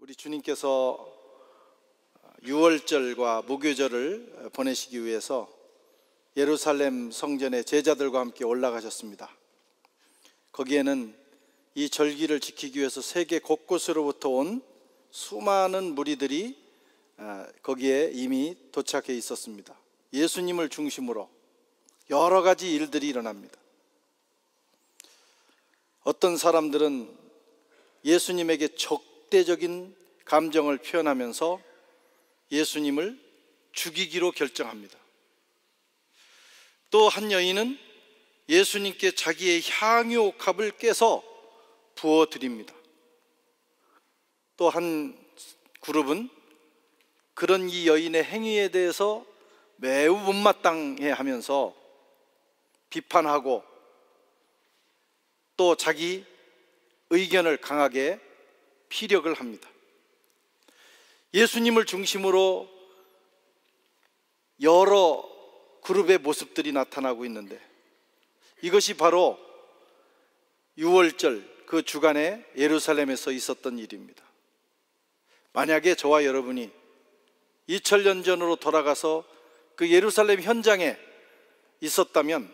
우리 주님께서 유월절과 무교절을 보내시기 위해서 예루살렘 성전에 제자들과 함께 올라가셨습니다. 거기에는 이 절기를 지키기 위해서 세계 곳곳으로부터 온 수많은 무리들이 거기에 이미 도착해 있었습니다. 예수님을 중심으로 여러 가지 일들이 일어납니다. 어떤 사람들은 예수님에게 적대적인 감정을 표현하면서 예수님을 죽이기로 결정합니다. 또 한 여인은 예수님께 자기의 향유옥합을 깨서 부어드립니다. 또 한 그룹은 그런 이 여인의 행위에 대해서 매우 못마땅해 하면서 비판하고 또 자기 의견을 강하게 피력을 합니다. 예수님을 중심으로 여러 그룹의 모습들이 나타나고 있는데, 이것이 바로 유월절 그 주간에 예루살렘에서 있었던 일입니다. 만약에 저와 여러분이 2000년 전으로 돌아가서 그 예루살렘 현장에 있었다면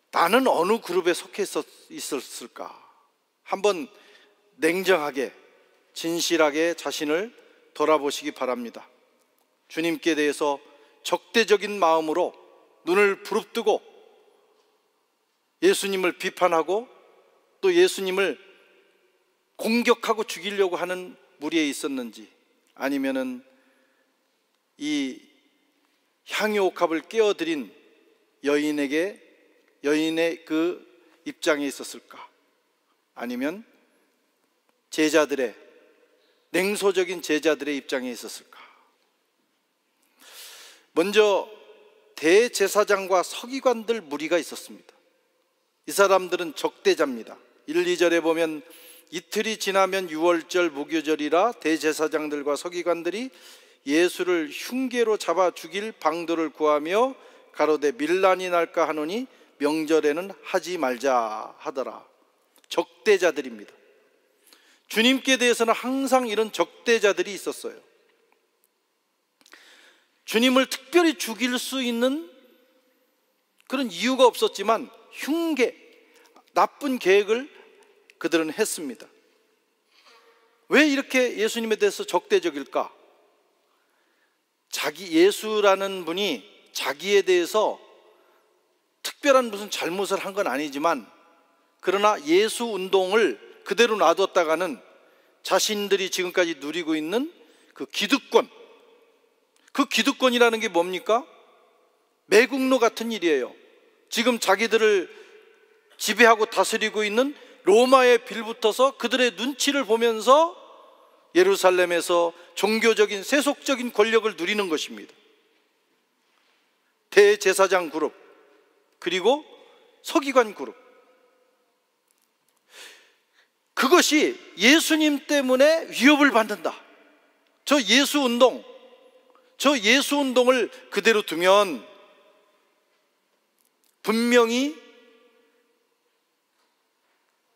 나는 어느 그룹에 속해 있었을까? 한번 냉정하게 진실하게 자신을 돌아보시기 바랍니다. 주님께 대해서 적대적인 마음으로 눈을 부릅뜨고 예수님을 비판하고 또 예수님을 공격하고 죽이려고 하는 무리에 있었는지, 아니면은 이 향유옥합을 깨어드린 여인의 그 입장에 있었을까? 아니면 냉소적인 제자들의 입장에 있었을까? 먼저 대제사장과 서기관들 무리가 있었습니다. 이 사람들은 적대자입니다. 1, 2절에 보면 이틀이 지나면 유월절 무교절이라 대제사장들과 서기관들이 예수를 흉계로 잡아 죽일 방도를 구하며 가로되 밀란이 날까 하노니 명절에는 하지 말자 하더라. 적대자들입니다. 주님께 대해서는 항상 이런 적대자들이 있었어요. 주님을 특별히 죽일 수 있는 그런 이유가 없었지만 나쁜 계획을 그들은 했습니다. 왜 이렇게 예수님에 대해서 적대적일까? 예수라는 분이 자기에 대해서 특별한 무슨 잘못을 한 건 아니지만, 그러나 예수 운동을 그대로 놔뒀다가는 자신들이 지금까지 누리고 있는 그 기득권이라는 게 뭡니까? 매국노 같은 일이에요. 지금 자기들을 지배하고 다스리고 있는 로마에 빌붙어서 그들의 눈치를 보면서 예루살렘에서 종교적인 세속적인 권력을 누리는 것입니다. 대제사장 그룹, 그리고 서기관 그룹, 그것이 예수님 때문에 위협을 받는다. 저 예수 운동을 그대로 두면 분명히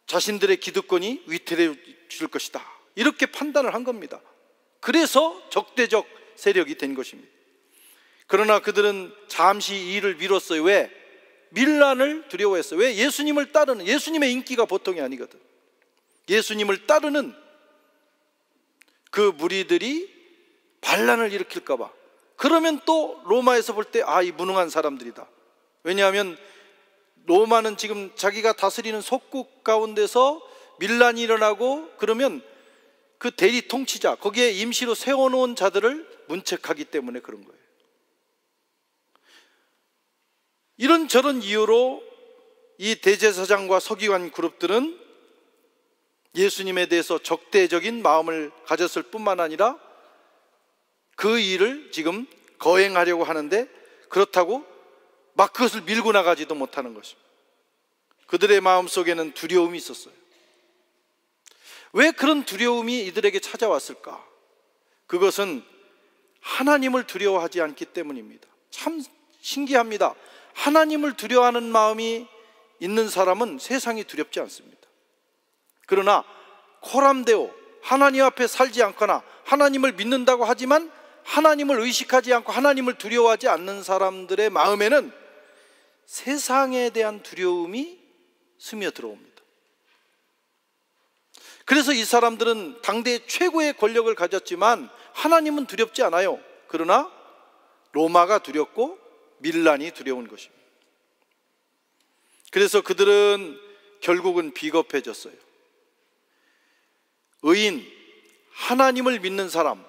자신들의 기득권이 위태로워질 것이다, 이렇게 판단을 한 겁니다. 그래서 적대적 세력이 된 것입니다. 그러나 그들은 잠시 이 일을 미뤘어요. 왜? 밀란을 두려워했어요. 왜? 예수님의 인기가 보통이 아니거든. 예수님을 따르는 그 무리들이 반란을 일으킬까 봐. 그러면 또 로마에서 볼 때 이 무능한 사람들이다. 왜냐하면 로마는 지금 자기가 다스리는 속국 가운데서 밀란이 일어나고 그러면 그 대리 통치자, 거기에 임시로 세워놓은 자들을 문책하기 때문에 그런 거예요. 이런저런 이유로 이 대제사장과 서기관 그룹들은 예수님에 대해서 적대적인 마음을 가졌을 뿐만 아니라 그 일을 지금 거행하려고 하는데, 그렇다고 막 그것을 밀고 나가지도 못하는 것입니다. 그들의 마음속에는 두려움이 있었어요. 왜 그런 두려움이 이들에게 찾아왔을까? 그것은 하나님을 두려워하지 않기 때문입니다. 참 신기합니다. 하나님을 두려워하는 마음이 있는 사람은 세상이 두렵지 않습니다. 그러나 코람데오, 하나님 앞에 살지 않거나 하나님을 믿는다고 하지만 하나님을 의식하지 않고 하나님을 두려워하지 않는 사람들의 마음에는 세상에 대한 두려움이 스며들어옵니다. 그래서 이 사람들은 당대 최고의 권력을 가졌지만 하나님은 두렵지 않아요. 그러나 로마가 두렵고 밀란이 두려운 것입니다. 그래서 그들은 결국은 비겁해졌어요. 의인, 하나님을 믿는 사람,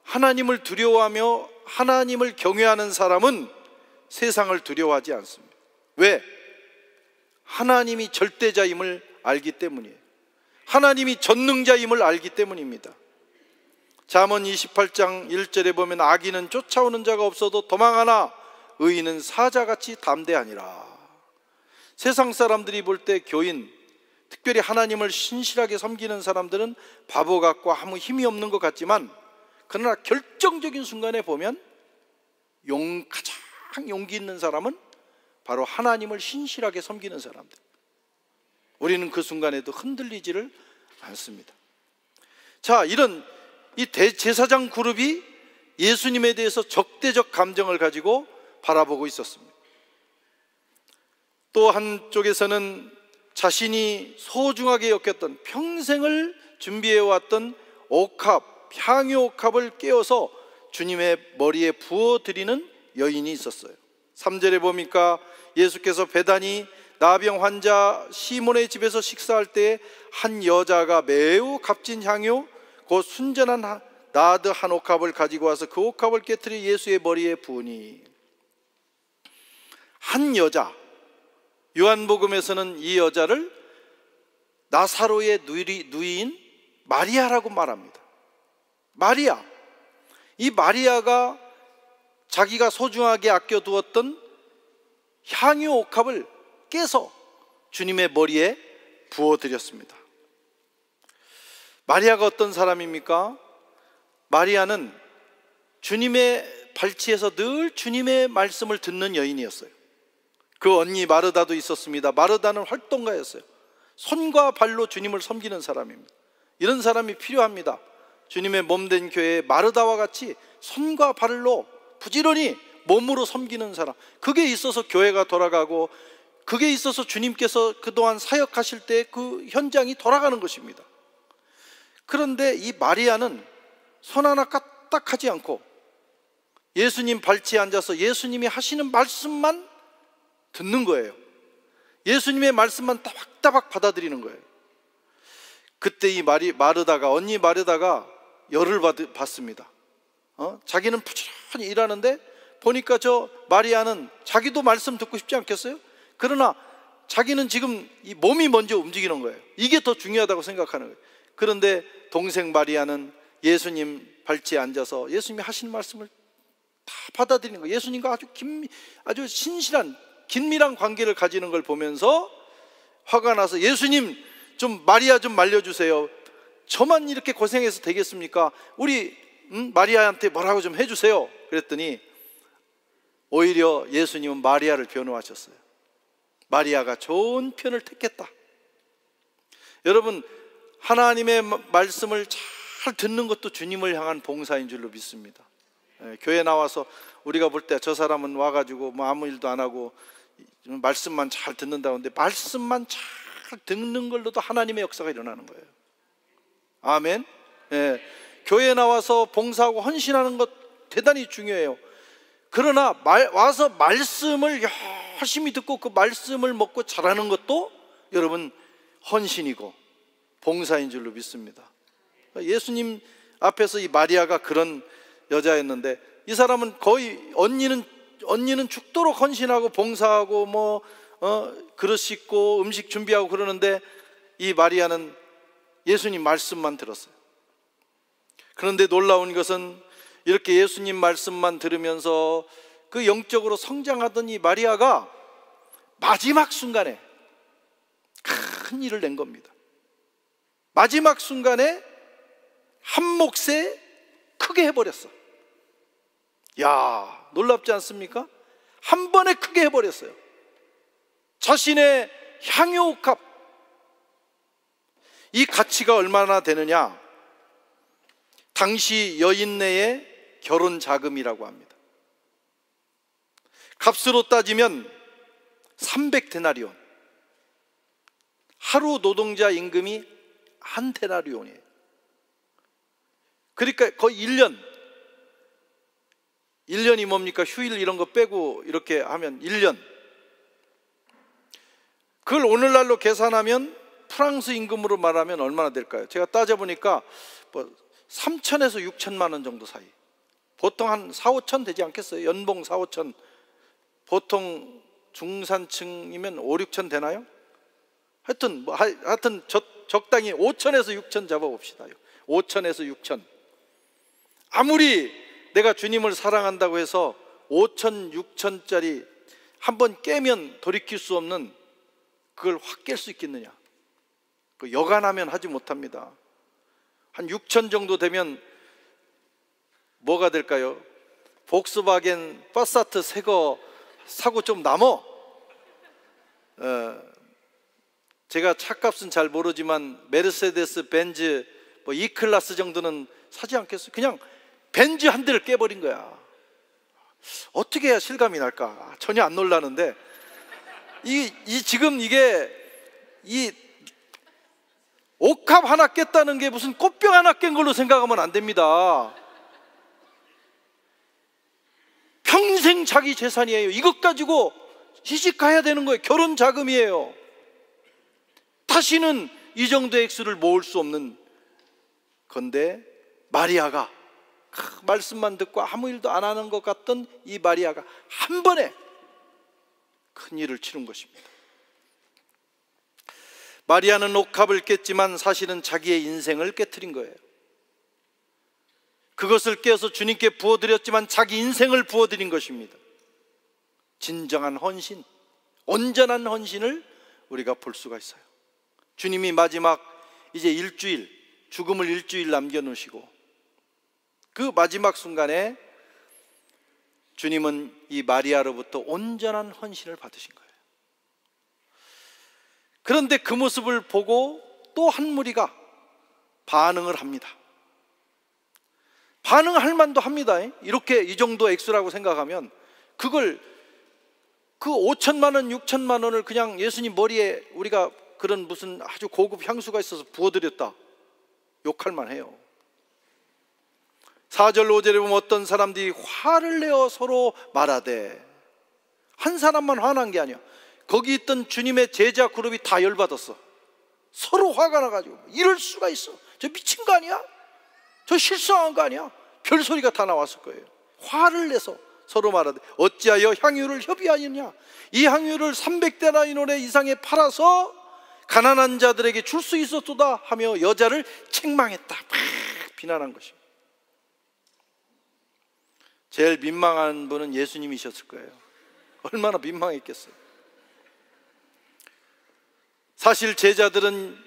하나님을 두려워하며 하나님을 경외하는 사람은 세상을 두려워하지 않습니다. 왜? 하나님이 절대자임을 알기 때문이에요. 하나님이 전능자임을 알기 때문입니다. 잠언 28장 1절에 보면 악인은 쫓아오는 자가 없어도 도망하나 의인은 사자같이 담대하니라. 세상 사람들이 볼 때 교인, 특별히 하나님을 신실하게 섬기는 사람들은 바보 같고 아무 힘이 없는 것 같지만, 그러나 결정적인 순간에 보면 가장 용기 있는 사람은 바로 하나님을 신실하게 섬기는 사람들. 우리는 그 순간에도 흔들리지를 않습니다. 자, 이런 이 대제사장 그룹이 예수님에 대해서 적대적 감정을 가지고 바라보고 있었습니다. 또 한쪽에서는 자신이 소중하게 여겼던, 평생을 준비해왔던 옥합, 향유옥합을 깨어서 주님의 머리에 부어드리는 여인이 있었어요. 3절에 보니까 예수께서 베다니 나병 환자 시몬의 집에서 식사할 때 한 여자가 매우 값진 향유 곧 순전한 나드 한 옥합을 가지고 와서 그 옥합을 깨뜨려 예수의 머리에 부으니. 한 여자, 요한복음에서는 이 여자를 나사로의 누이인 마리아라고 말합니다. 마리아, 이 마리아가 자기가 소중하게 아껴두었던 향유 옥합을 깨서 주님의 머리에 부어드렸습니다. 마리아가 어떤 사람입니까? 마리아는 주님의 발치에서 늘 주님의 말씀을 듣는 여인이었어요. 그 언니 마르다도 있었습니다. 마르다는 활동가였어요. 손과 발로 주님을 섬기는 사람입니다. 이런 사람이 필요합니다. 주님의 몸된 교회에 마르다와 같이 손과 발로 부지런히 몸으로 섬기는 사람, 그게 있어서 교회가 돌아가고, 그게 있어서 주님께서 그동안 사역하실 때 그 현장이 돌아가는 것입니다. 그런데 이 마리아는 손 하나 까딱하지 않고 예수님 발치에 앉아서 예수님이 하시는 말씀만 듣는 거예요. 예수님의 말씀만 따박따박 받아들이는 거예요. 그때 이 마르다가, 언니 마르다가 열을 받습니다. 자기는 부지런히 일하는데 보니까 저 마리아는 자기도 말씀 듣고 싶지 않겠어요? 그러나 자기는 지금 이 몸이 먼저 움직이는 거예요. 이게 더 중요하다고 생각하는 거예요. 그런데 동생 마리아는 예수님 발치에 앉아서 예수님이 하시는 말씀을 다 받아들이는 거예요. 예수님과 아주 신실한 긴밀한 관계를 가지는 걸 보면서 화가 나서, 예수님 좀 마리아 좀 말려주세요. 저만 이렇게 고생해서 되겠습니까? 우리 마리아한테 뭐라고 좀 해주세요. 그랬더니 오히려 예수님은 마리아를 변호하셨어요. 마리아가 좋은 편을 택했다. 여러분, 하나님의 말씀을 잘 듣는 것도 주님을 향한 봉사인 줄로 믿습니다. 교회 나와서 우리가 볼 때 저 사람은 와가지고 뭐 아무 일도 안 하고 말씀만 잘 듣는다고 하는데, 말씀만 잘 듣는 걸로도 하나님의 역사가 일어나는 거예요. 아멘. 교회에 나와서 봉사하고 헌신하는 것 대단히 중요해요. 그러나 와서 말씀을 열심히 듣고 그 말씀을 먹고 자라는 것도 여러분 헌신이고 봉사인 줄로 믿습니다. 예수님 앞에서 이 마리아가 그런 여자였는데, 이 사람은 거의 언니는 죽도록 헌신하고 봉사하고 그릇 씻고 음식 준비하고 그러는데, 이 마리아는 예수님 말씀만 들었어요. 그런데 놀라운 것은 이렇게 예수님 말씀만 들으면서 그 영적으로 성장하던 이 마리아가 마지막 순간에 큰 일을 낸 겁니다. 마지막 순간에 한 몫에 크게 해버렸어. 야, 놀랍지 않습니까? 한 번에 크게 해버렸어요. 자신의 향유옥합, 이 가치가 얼마나 되느냐? 당시 여인네의 결혼 자금이라고 합니다. 값으로 따지면 300데나리온, 하루 노동자 임금이 한 데나리온이에요. 그러니까 거의 1년이 뭡니까? 휴일 이런 거 빼고 이렇게 하면 1년. 그걸 오늘날로 계산하면 프랑스 임금으로 말하면 얼마나 될까요? 제가 따져보니까 뭐 3천에서 6천만 원 정도 사이. 보통 한 4, 5천 되지 않겠어요? 연봉 4, 5천. 보통 중산층이면 5, 6천 되나요? 하여튼 적당히 5천에서 6천 잡아봅시다. 5천에서 6천. 아무리 내가 주님을 사랑한다고 해서 5천, 6천짜리 한번 깨면 돌이킬 수 없는 그걸 확 깰 수 있겠느냐? 그 여간하면 하지 못합니다. 한 6천 정도 되면 뭐가 될까요? 복스바겐 파사트 새거 사고 좀 남어. 제가 차값은 잘 모르지만 메르세데스 벤즈 뭐 E클래스 정도는 사지 않겠어요? 그냥 벤즈 한 대를 깨버린 거야. 어떻게 해야 실감이 날까? 전혀 안 놀라는데 지금 이게 이 옥합 하나 깼다는 게 무슨 꽃병 하나 깬 걸로 생각하면 안 됩니다. 평생 자기 재산이에요. 이것 가지고 시집 가야 되는 거예요. 결혼 자금이에요. 다시는 이 정도의 액수를 모을 수 없는 건데, 마리아가 말씀만 듣고 아무 일도 안 하는 것 같던 이 마리아가 한 번에 큰 일을 치른 것입니다. 마리아는 옥합을 깼지만 사실은 자기의 인생을 깨트린 거예요. 그것을 깨서 주님께 부어드렸지만 자기 인생을 부어드린 것입니다. 진정한 헌신, 온전한 헌신을 우리가 볼 수가 있어요. 주님이 마지막 이제 죽음을 일주일 남겨놓으시고 그 마지막 순간에 주님은 이 마리아로부터 온전한 헌신을 받으신 거예요. 그런데 그 모습을 보고 또 한 무리가 반응을 합니다. 반응할 만도 합니다. 이렇게 이 정도 액수라고 생각하면 그걸 그 5천만 원, 6천만 원을 그냥 예수님 머리에 우리가 그런 무슨 아주 고급 향수가 있어서 부어드렸다, 욕할 만해요. 4절 5절에 보면 어떤 사람들이 화를 내어 서로 말하되, 한 사람만 화난 게 아니야. 거기 있던 주님의 제자 그룹이 다 열받았어. 서로 화가 나가지고 이럴 수가 있어, 저 미친 거 아니야? 저 실수한 거 아니야? 별소리가 다 나왔을 거예요. 화를 내서 서로 말하되 어찌하여 향유를 협의하느냐? 이 향유를 300데나리온 이상에 팔아서 가난한 자들에게 줄 수 있었도다 하며 여자를 책망했다. 비난한 것입니다. 제일 민망한 분은 예수님이셨을 거예요. 얼마나 민망했겠어요. 사실 제자들은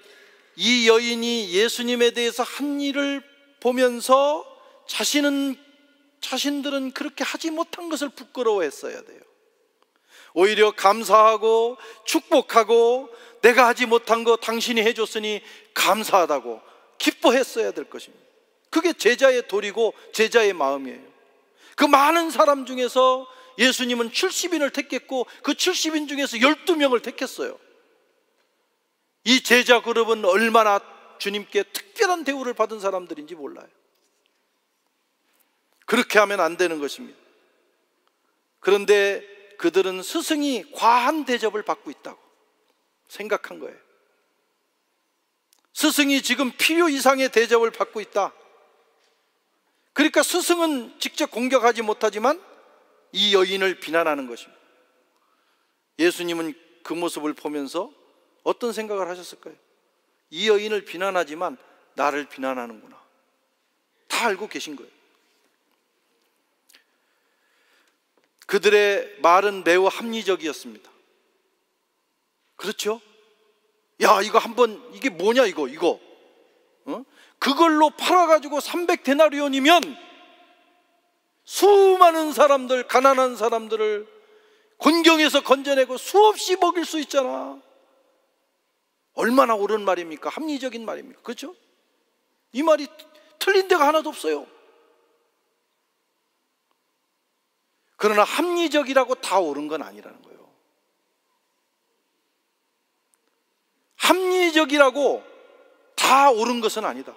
이 여인이 예수님에 대해서 한 일을 보면서 자신들은 그렇게 하지 못한 것을 부끄러워했어야 돼요. 오히려 감사하고 축복하고 내가 하지 못한 거 당신이 해줬으니 감사하다고 기뻐했어야 될 것입니다. 그게 제자의 도리고 제자의 마음이에요. 그 많은 사람 중에서 예수님은 70인을 택했고 그 70인 중에서 12명을 택했어요. 이 제자 그룹은 얼마나 주님께 특별한 대우를 받은 사람들인지 몰라요. 그렇게 하면 안 되는 것입니다. 그런데 그들은 스승이 과한 대접을 받고 있다고 생각한 거예요. 스승이 지금 필요 이상의 대접을 받고 있다. 그러니까 스승은 직접 공격하지 못하지만 이 여인을 비난하는 것입니다. 예수님은 그 모습을 보면서 어떤 생각을 하셨을까요? 이 여인을 비난하지만 나를 비난하는구나. 다 알고 계신 거예요. 그들의 말은 매우 합리적이었습니다. 그렇죠? 야, 이거 한번, 이게 뭐냐 이거 그걸로 팔아가지고 300데나리온이면 수많은 사람들, 가난한 사람들을 곤경에서 건져내고 수없이 먹일 수 있잖아. 얼마나 옳은 말입니까? 합리적인 말입니까? 그렇죠? 이 말이 틀린 데가 하나도 없어요. 그러나 합리적이라고 다 옳은 건 아니라는 거예요. 합리적이라고 다 옳은 것은 아니다.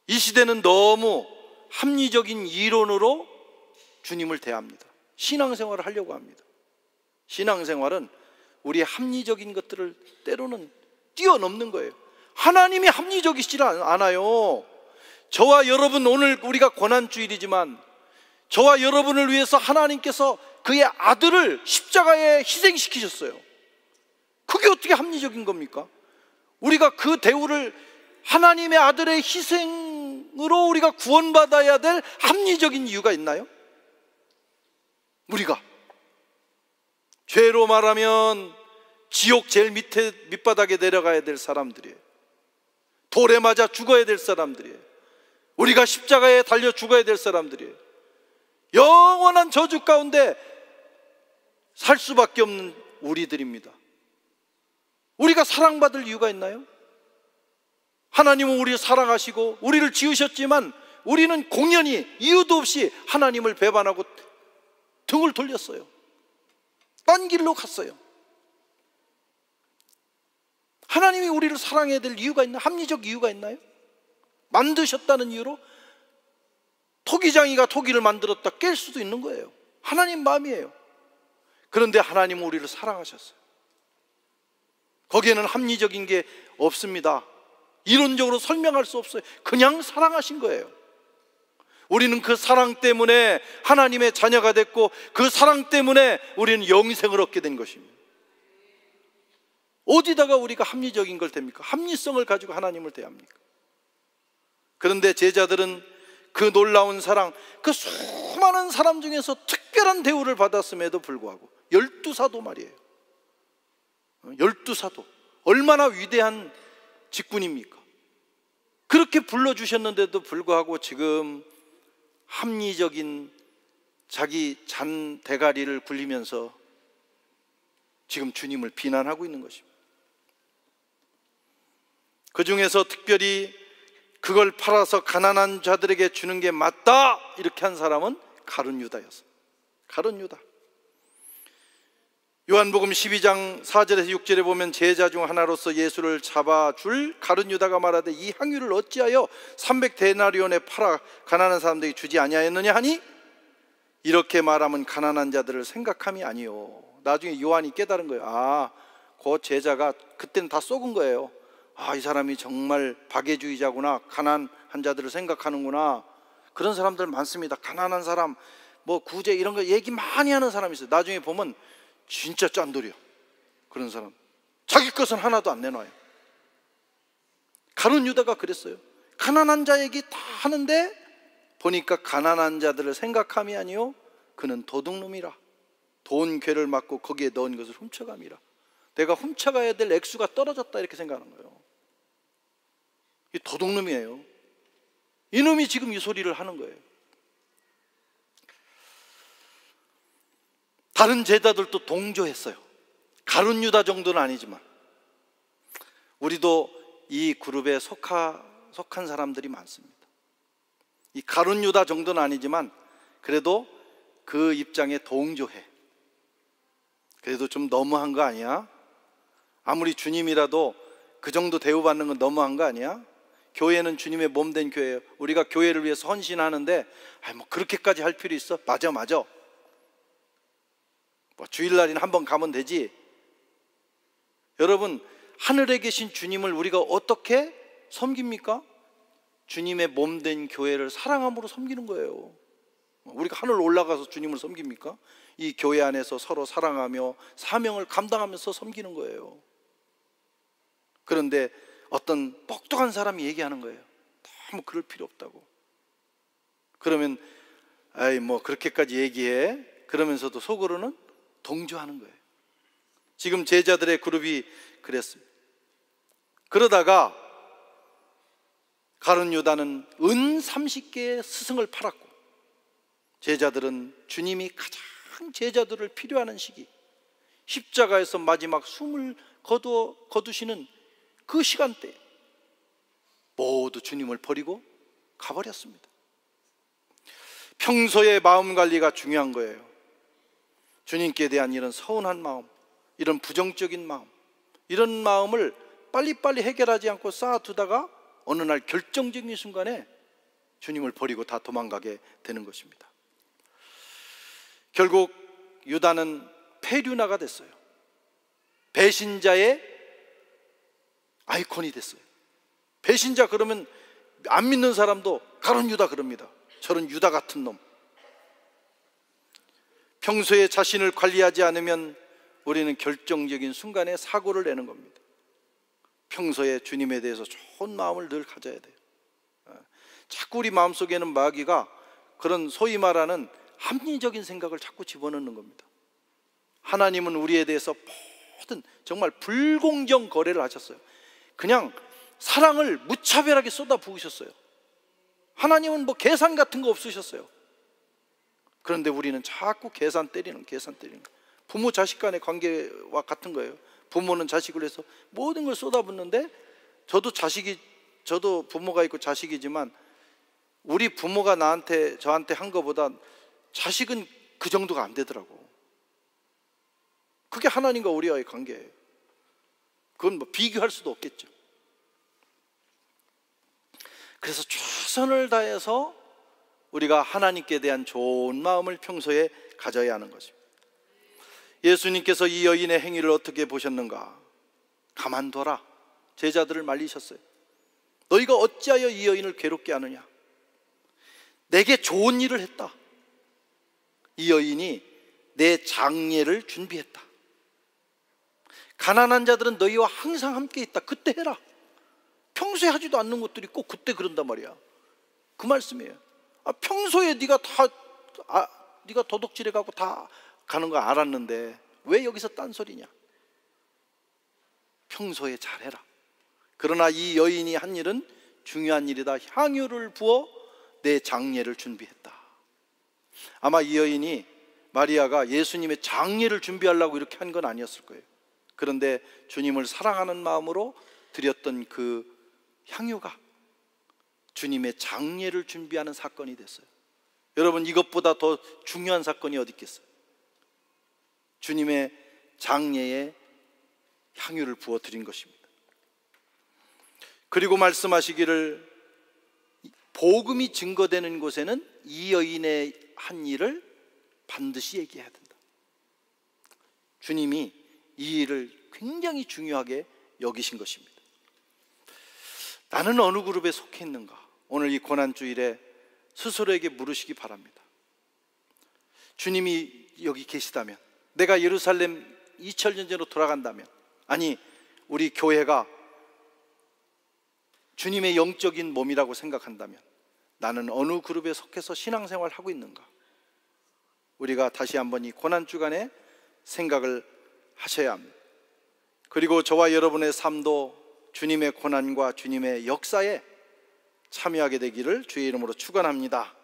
이 시대는 너무 합리적인 이론으로 주님을 대합니다. 신앙생활을 하려고 합니다. 신앙생활은 우리의 합리적인 것들을 때로는 뛰어넘는 거예요. 하나님이 합리적이시지 않아요. 저와 여러분, 오늘 우리가 고난주일이지만 저와 여러분을 위해서 하나님께서 그의 아들을 십자가에 희생시키셨어요. 그게 어떻게 합리적인 겁니까? 우리가 그 대우를, 하나님의 아들의 희생으로 우리가 구원받아야 될 합리적인 이유가 있나요? 우리가 죄로 말하면 지옥 제일 밑바닥에 내려가야 될 사람들이에요. 돌에 맞아 죽어야 될 사람들이에요. 우리가 십자가에 달려 죽어야 될 사람들이에요. 영원한 저주 가운데 살 수밖에 없는 우리들입니다. 우리가 사랑받을 이유가 있나요? 하나님은 우리를 사랑하시고 우리를 지으셨지만 우리는 공연히 이유도 없이 하나님을 배반하고 등을 돌렸어요. 딴 길로 갔어요. 하나님이 우리를 사랑해야 될 이유가 있나? 합리적 이유가 있나요? 만드셨다는 이유로 토기장이가 토기를 만들었다 깰 수도 있는 거예요. 하나님 마음이에요. 그런데 하나님은 우리를 사랑하셨어요. 거기에는 합리적인 게 없습니다. 이론적으로 설명할 수 없어요. 그냥 사랑하신 거예요. 우리는 그 사랑 때문에 하나님의 자녀가 됐고 그 사랑 때문에 우리는 영생을 얻게 된 것입니다. 어디다가 우리가 합리적인 걸 댑니까? 합리성을 가지고 하나님을 대합니까? 그런데 제자들은 그 놀라운 사랑, 그 수많은 사람 중에서 특별한 대우를 받았음에도 불구하고 12사도 말이에요. 12사도 얼마나 위대한 직분입니까? 그렇게 불러주셨는데도 불구하고 지금 합리적인 자기 잔 대가리를 굴리면서 지금 주님을 비난하고 있는 것입니다. 그 중에서 특별히 그걸 팔아서 가난한 자들에게 주는 게 맞다 이렇게 한 사람은 가룟 유다였어요. 가룟 유다. 요한복음 12장 4절에서 6절에 보면 제자 중 하나로서 예수를 잡아줄 가룟 유다가 말하되 이 향유를 어찌하여 300데나리온에 팔아 가난한 사람들에게 주지 아니하였느냐 하니 이렇게 말하면 가난한 자들을 생각함이 아니요. 나중에 요한이 깨달은 거예요. 그 제자가 그때는 다 속은 거예요. 이 사람이 정말 박애주의자구나, 가난한 자들을 생각하는구나. 그런 사람들 많습니다. 가난한 사람, 뭐 구제 이런 거 얘기 많이 하는 사람이 있어요. 나중에 보면 진짜 짠돌이야. 그런 사람 자기 것은 하나도 안 내놔요. 가룟 유다가 그랬어요. 가난한 자 얘기 다 하는데 보니까 가난한 자들을 생각함이 아니요 그는 도둑놈이라. 돈 괴를 맞고 거기에 넣은 것을 훔쳐감이라. 내가 훔쳐가야 될 액수가 떨어졌다 이렇게 생각하는 거예요. 이 도둑놈이에요. 이놈이 지금 이 소리를 하는 거예요. 다른 제자들도 동조했어요. 가룟 유다 정도는 아니지만 우리도 이 그룹에 속한 사람들이 많습니다. 이 가룟 유다 정도는 아니지만 그래도 그 입장에 동조해. 그래도 좀 너무한 거 아니야? 아무리 주님이라도 그 정도 대우받는 건 너무한 거 아니야? 교회는 주님의 몸 된 교회예요. 우리가 교회를 위해서 헌신하는데 뭐 그렇게까지 할 필요 있어? 맞아. 뭐 주일날이나 한번 가면 되지. 여러분, 하늘에 계신 주님을 우리가 어떻게 섬깁니까? 주님의 몸 된 교회를 사랑함으로 섬기는 거예요. 우리가 하늘 올라가서 주님을 섬깁니까? 이 교회 안에서 서로 사랑하며 사명을 감당하면서 섬기는 거예요. 그런데 어떤 똑똑한 사람이 얘기하는 거예요. 너무 그럴 필요 없다고. 그러면 뭐 그렇게까지 얘기해. 그러면서도 속으로는 동조하는 거예요. 지금 제자들의 그룹이 그랬습니다. 그러다가 가룟 유다는 은 30개의 스승을 팔았고 제자들은 주님이 가장 제자들을 필요하는 시기, 십자가에서 마지막 숨을 거두시는 그 시간대 모두 주님을 버리고 가버렸습니다. 평소의 마음 관리가 중요한 거예요. 주님께 대한 이런 서운한 마음, 이런 부정적인 마음, 이런 마음을 빨리빨리 해결하지 않고 쌓아두다가 어느 날 결정적인 순간에 주님을 버리고 다 도망가게 되는 것입니다. 결국 유다는 페류나가 됐어요. 배신자의 아이콘이 됐어요. 배신자 그러면 안 믿는 사람도 가론 유다 그럽니다. 저런 유다 같은 놈. 평소에 자신을 관리하지 않으면 우리는 결정적인 순간에 사고를 내는 겁니다. 평소에 주님에 대해서 좋은 마음을 늘 가져야 돼요. 자꾸 우리 마음속에는 마귀가 그런 소위 말하는 합리적인 생각을 자꾸 집어넣는 겁니다. 하나님은 우리에 대해서 모든 정말 불공정 거래를 하셨어요. 그냥 사랑을 무차별하게 쏟아 부으셨어요. 하나님은 뭐 계산 같은 거 없으셨어요. 그런데 우리는 자꾸 계산 때리는 거. 부모 자식 간의 관계와 같은 거예요. 부모는 자식을 위해서 모든 걸 쏟아붓는데 저도 부모가 있고 자식이지만 우리 부모가 저한테 한 것보다 자식은 그 정도가 안 되더라고. 그게 하나님과 우리와의 관계예요. 그건 뭐 비교할 수도 없겠죠. 그래서 최선을 다해서 우리가 하나님께 대한 좋은 마음을 평소에 가져야 하는 것입니다. 예수님께서 이 여인의 행위를 어떻게 보셨는가? 가만둬라. 제자들을 말리셨어요. 너희가 어찌하여 이 여인을 괴롭게 하느냐? 내게 좋은 일을 했다. 이 여인이 내 장례를 준비했다. 가난한 자들은 너희와 항상 함께 있다. 그때 해라. 평소에 하지도 않는 것들이 꼭 그때 그런단 말이야. 그 말씀이에요. 평소에 네가 도둑질해 갖고 다 가는 거 알았는데 왜 여기서 딴소리냐? 평소에 잘해라. 그러나 이 여인이 한 일은 중요한 일이다. 향유를 부어 내 장례를 준비했다. 아마 이 여인이 마리아가 예수님의 장례를 준비하려고 이렇게 한 건 아니었을 거예요. 그런데 주님을 사랑하는 마음으로 드렸던 그 향유가 주님의 장례를 준비하는 사건이 됐어요. 여러분, 이것보다 더 중요한 사건이 어디 있겠어요? 주님의 장례에 향유를 부어 드린 것입니다. 그리고 말씀하시기를 복음이 증거되는 곳에는 이 여인의 한 일을 반드시 얘기해야 된다. 주님이 이 일을 굉장히 중요하게 여기신 것입니다. 나는 어느 그룹에 속해 있는가? 오늘 이 고난주일에 스스로에게 물으시기 바랍니다. 주님이 여기 계시다면, 내가 예루살렘 2000년 전으로 돌아간다면, 아니 우리 교회가 주님의 영적인 몸이라고 생각한다면 나는 어느 그룹에 속해서 신앙생활을 하고 있는가? 우리가 다시 한번 이 고난주간에 생각을 하셔야 합니다. 그리고 저와 여러분의 삶도 주님의 고난과 주님의 역사에 참여하게 되기를 주의 이름으로 축원합니다.